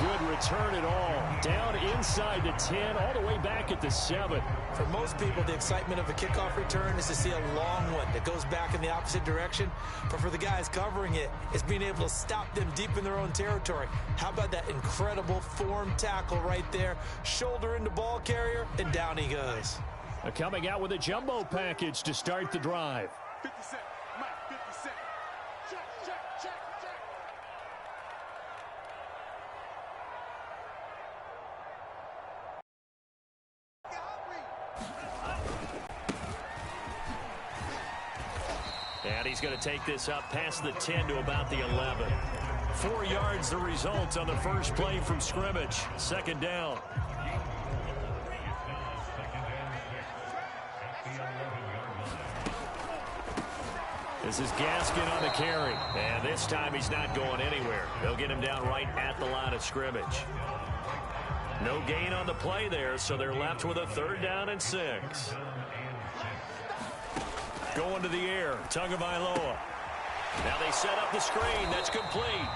good return at all. Down inside the 10, all the way back at the 7. For most people, the excitement of a kickoff return is to see a long one that goes back in the opposite direction. But for the guys covering it, it's being able to stop them deep in their own territory. How about that incredible form tackle right there? Shoulder into ball carrier, and down he goes. Coming out with a jumbo package to start the drive. 50 cent, Mike, 50 cent. Check, check, check, check. And he's going to take this up past the 10 to about the 11. 4 yards the result on the first play from scrimmage. Second down. This is Gaskin on the carry. And this time he's not going anywhere. They'll get him down right at the line of scrimmage. No gain on the play there, so they're left with a 3rd down and 6. Going to the air, Tagovailoa. Now they set up the screen. That's complete.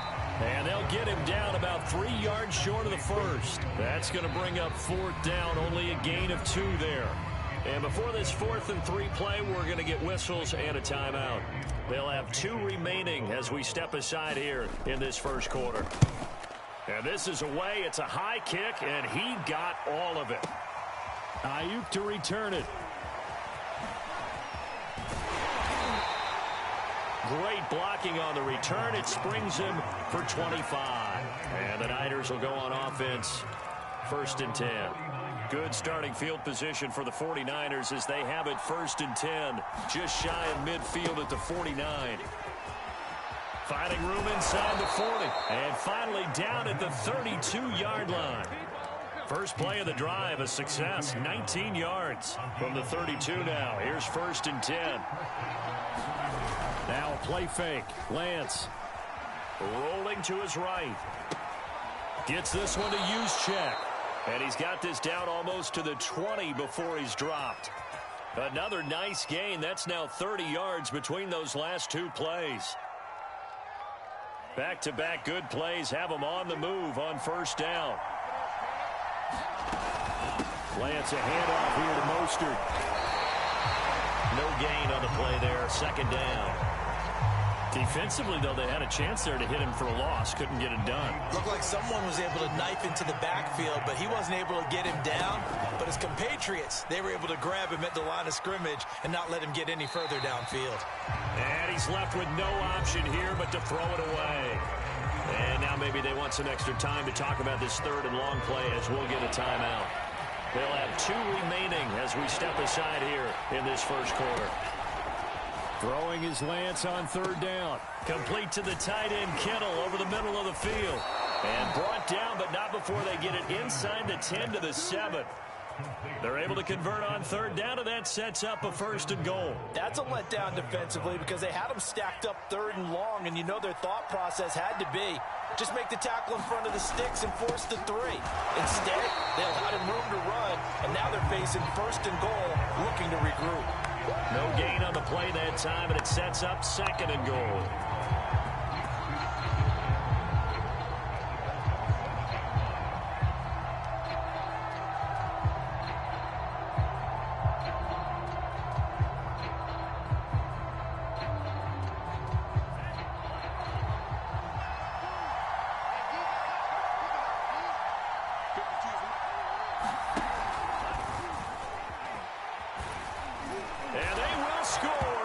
And they'll get him down about 3 yards short of the first. That's going to bring up 4th down, only a gain of 2 there. And before this 4th and 3 play, we're going to get whistles and a timeout. They'll have 2 remaining as we step aside here in this first quarter. And this is away. It's a high kick, and he got all of it. Ayuk to return it. Great blocking on the return. It springs him for 25. And the Niners will go on offense. 1st and 10. Good starting field position for the 49ers as they have it 1st and 10. Just shy of midfield at the 49. Finding room inside the 40. And finally down at the 32-yard line. First play of the drive, a success. 19 yards from the 32 now. Here's 1st and 10. Now a play fake. Lance rolling to his right. Gets this one to Juszczyk. And he's got this down almost to the 20 before he's dropped. Another nice gain. That's now 30 yards between those last 2 plays. Back-to-back good plays have him on the move on 1st down. Lance a handoff here to Mostert. No gain on the play there. 2nd down. Defensively, though, they had a chance there to hit him for a loss. Couldn't get it done. Looked like someone was able to knife into the backfield, but he wasn't able to get him down. But his compatriots, they were able to grab him at the line of scrimmage and not let him get any further downfield. And he's left with no option here but to throw it away. And now maybe they want some extra time to talk about this 3rd and long play as we'll get a timeout. They'll have 2 remaining as we step aside here in this first quarter. Throwing his Lance on 3rd down. Complete to the tight end, Kittle, over the middle of the field. And brought down, but not before they get it inside the 10 to the 7. They're able to convert on 3rd down, and that sets up a 1st and goal. That's a letdown defensively because they had them stacked up 3rd and long, and you know their thought process had to be just make the tackle in front of the sticks and force the 3. Instead, they allowed him room to run, and now they're facing 1st and goal, looking to regroup. No gain on the play that time, and it sets up 2nd and goal.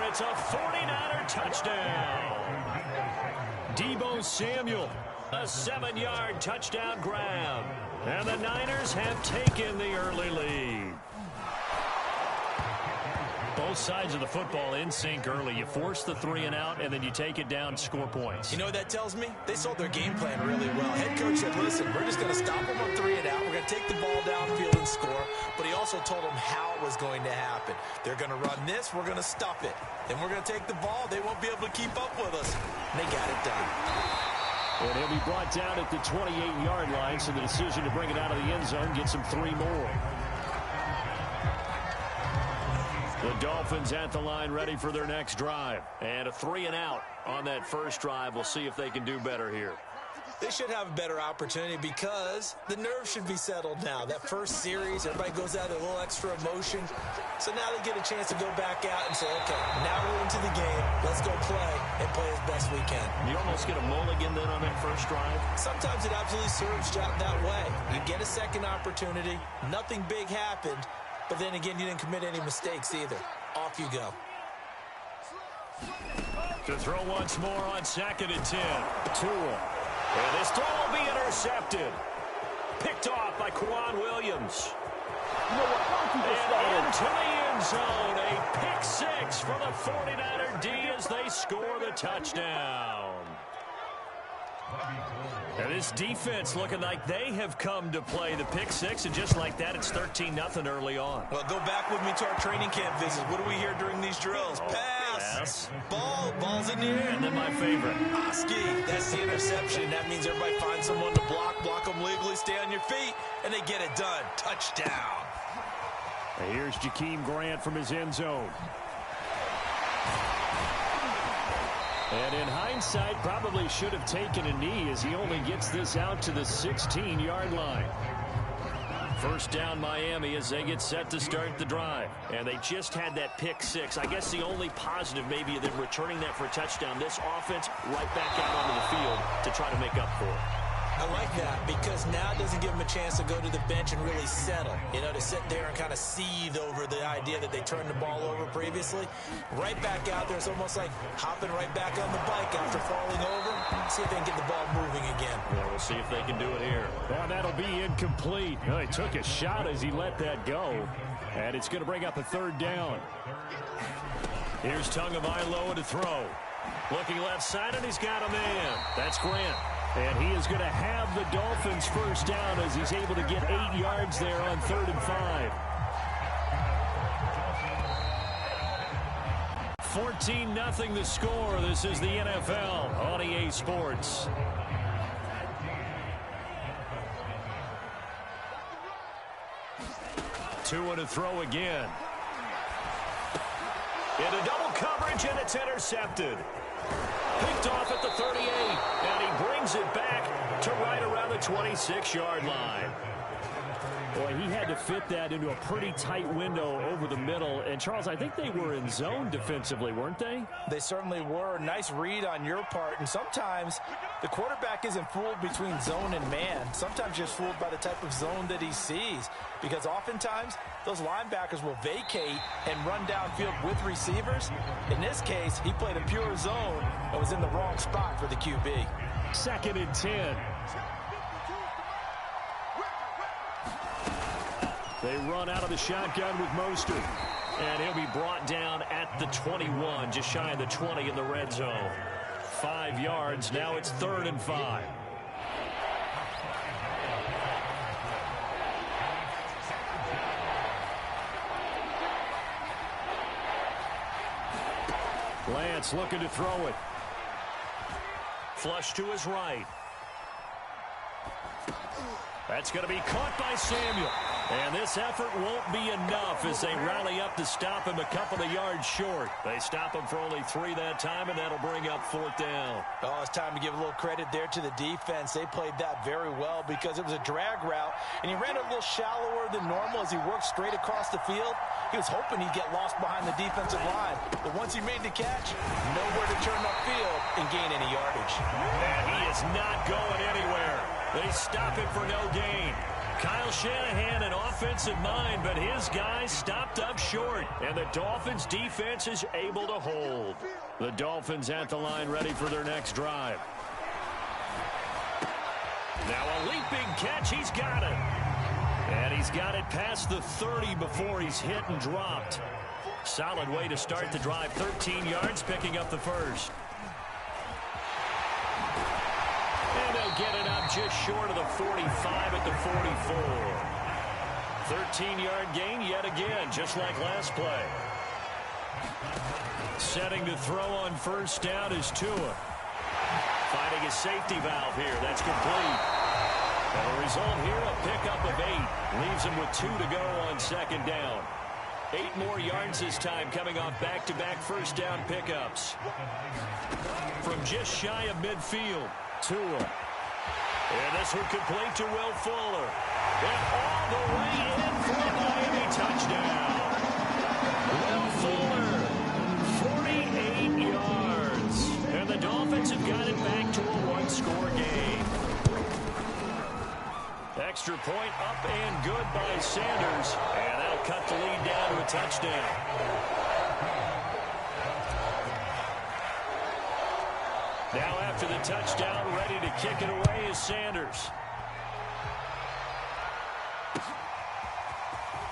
It's a 49er touchdown. Deebo Samuel, a 7-yard touchdown grab. And the Niners have taken the early lead. Both sides of the football in sync early. You force the 3 and out, and then you take it down, score points. You know what that tells me? They sold their game plan really well. Head coach said, listen, we're just going to stop them on 3 and out. We're going to take the ball downfield and score. But he also told them how it was going to happen. They're going to run this. We're going to stop it. Then we're going to take the ball. They won't be able to keep up with us. And they got it done. And he'll be brought down at the 28-yard line, so the decision to bring it out of the end zone gets him 3 more. The Dolphins at the line ready for their next drive. And a 3 and out on that first drive. We'll see if they can do better here. They should have a better opportunity because the nerves should be settled now. That first series, everybody goes out with a little extra emotion. So now they get a chance to go back out and say, okay, now we're into the game. Let's go play and play as best we can. You almost get a mulligan then on that first drive? Sometimes it absolutely serves that way. You get a second opportunity. Nothing big happened. But then again, you didn't commit any mistakes either. Off you go. To throw once more on 2nd and 10. Tua. And this throw will be intercepted. Picked off by Quan Williams. And into the end zone. A pick 6 for the 49er D as they score the touchdown. And this defense looking like they have come to play the pick 6, and just like that, it's 13-0 early on. Well, go back with me to our training camp visits. What do we hear during these drills? Pass. Ball's in the air. And then my favorite. Oski, that's the interception. That means everybody finds someone to block them legally, stay on your feet, and they get it done. Touchdown. And here's Jakeem Grant from his end zone. And in hindsight, probably should have taken a knee as he only gets this out to the 16-yard line. First down Miami as they get set to start the drive. And they just had that pick 6. I guess the only positive maybe of them returning that for a touchdown. This offense right back out onto the field to try to make up for it. I like that because now it doesn't give them a chance to go to the bench and really settle. You know, to sit there and kind of seethe over the idea that they turned the ball over previously. Right back out there, it's almost like hopping right back on the bike after falling over. See if they can get the ball moving again. Well, we'll see if they can do it here. And that'll be incomplete. Well, he took a shot as he let that go. And it's going to bring up a 3rd down. Here's Tagovailoa to throw. Looking left side, and he's got a man. That's Grant. And he is going to have the Dolphins first down as he's able to get 8 yards there on 3rd and 5. 14-0 the score. This is the NFL on EA Sports. Tua to throw again. Into double coverage, and it's intercepted. Picked off at the 38, and he brings it back to right around the 26-yard line. Boy, he had to fit that into a pretty tight window over the middle. And, Charles, I think they were in zone defensively, weren't they? They certainly were. Nice read on your part. And sometimes the quarterback isn't fooled between zone and man. Sometimes just fooled by the type of zone that he sees. Because oftentimes, those linebackers will vacate and run downfield with receivers. In this case, he played a pure zone and was in the wrong spot for the QB. 2nd and 10. They run out of the shotgun with Mostert. And he'll be brought down at the 21, just shy of the 20 in the red zone. 5 yards. Now it's 3rd and 5. Lance looking to throw it. Flush to his right. That's going to be caught by Samuel. And this effort won't be enough as they rally up to stop him a couple of yards short. They stop him for only 3 that time, and that'll bring up 4th down. Oh, it's time to give a little credit there to the defense. They played that very well because it was a drag route, and he ran a little shallower than normal as he worked straight across the field. He was hoping he'd get lost behind the defensive line. But once he made the catch, nowhere to turn upfield and gain any yardage. And he is not going anywhere. They stop him for no gain. Kyle Shanahan an offensive mind, but his guys stopped up short. And the Dolphins defense is able to hold. The Dolphins at the line ready for their next drive. Now a leaping catch. He's got it. And he's got it past the 30 before he's hit and dropped. Solid way to start the drive. 13 yards, picking up the first. And they'll get it up just short of the 45 at the 44. 13-yard gain yet again, just like last play. Setting to throw on first down is Tua. Finding a safety valve here. That's complete. And the result here, a pickup of 8. Leaves him with 2 to go on second down. 8 more yards this time, coming off back-to-back first down pickups. From just shy of midfield, Tua. And this one complete to Will Fuller. And all the way in for a Miami touchdown. Will Fuller, 48 yards. And the Dolphins have got it back to a one-score game. Extra point up and good by Sanders. And that'll cut the lead down to a touchdown. Now after the touchdown, ready to kick it away is Sanders.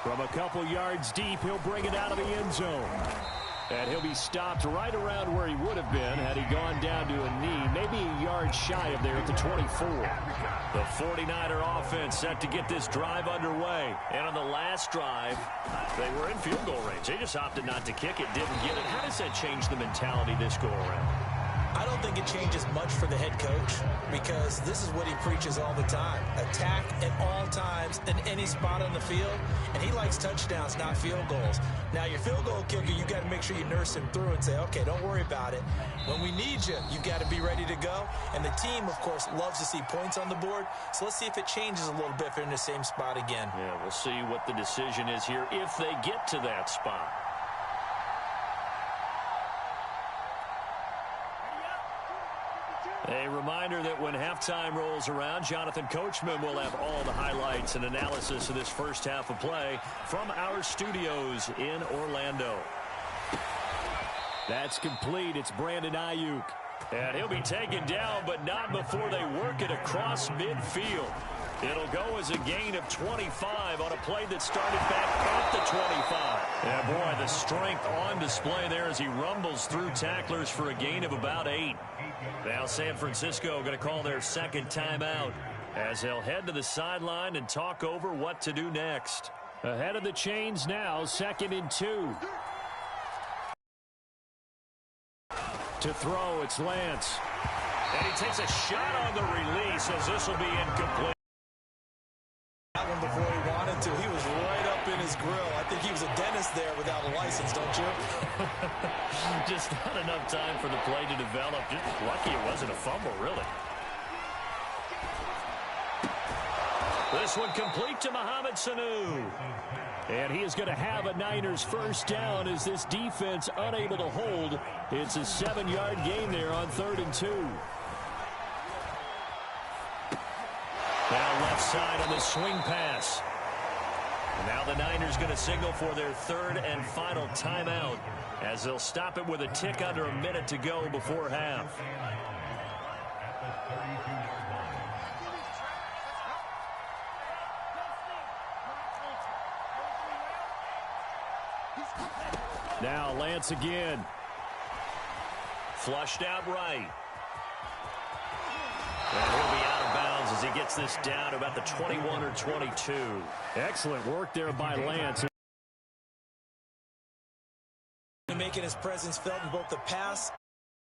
From a couple yards deep, he'll bring it out of the end zone. And he'll be stopped right around where he would have been had he gone down to a knee, maybe a yard shy of there at the 24. The 49er offense set to get this drive underway. And on the last drive, they were in field goal range. They just opted not to kick it, didn't get it. How does that change the mentality this go around? I don't think it changes much for the head coach because this is what he preaches all the time. Attack at all times in any spot on the field, and he likes touchdowns, not field goals. Now, your field goal kicker, you got to make sure you nurse him through and say, okay, don't worry about it. When we need you, you got to be ready to go. And the team, of course, loves to see points on the board. So let's see if it changes a little bit if they're in the same spot again. Yeah, we'll see what the decision is here if they get to that spot. A reminder that when halftime rolls around, Jonathan Coachman will have all the highlights and analysis of this first half of play from our studios in Orlando. That's complete. It's Brandon Ayuk. And he'll be taken down, but not before they work it across midfield. It'll go as a gain of 25 on a play that started back at the 25. Yeah, boy, the strength on display there as he rumbles through tacklers for a gain of about 8. Now San Francisco going to call their second timeout as they'll head to the sideline and talk over what to do next. Ahead of the chains now, 2nd and 2. To throw, it's Lance. And he takes a shot on the release as this will be incomplete. That one before he wanted to. He was right up in his grill. I think he was a dentist there without a license, don't you? Just not enough time for the play to develop. Just lucky it wasn't a fumble, really. This one complete to Mohamed Sanu. And he is going to have a Niners first down as this defense unable to hold. It's a 7-yard gain there on 3rd and 2. Now left side on the swing pass. And now the Niners going to signal for their 3rd and final timeout as they'll stop it with a tick under a minute to go before half. Now Lance again. Flushed out right. And he'll be out of bounds as he gets this down to about the 21 or 22. Excellent work there by Lance. Making his presence felt in both the pass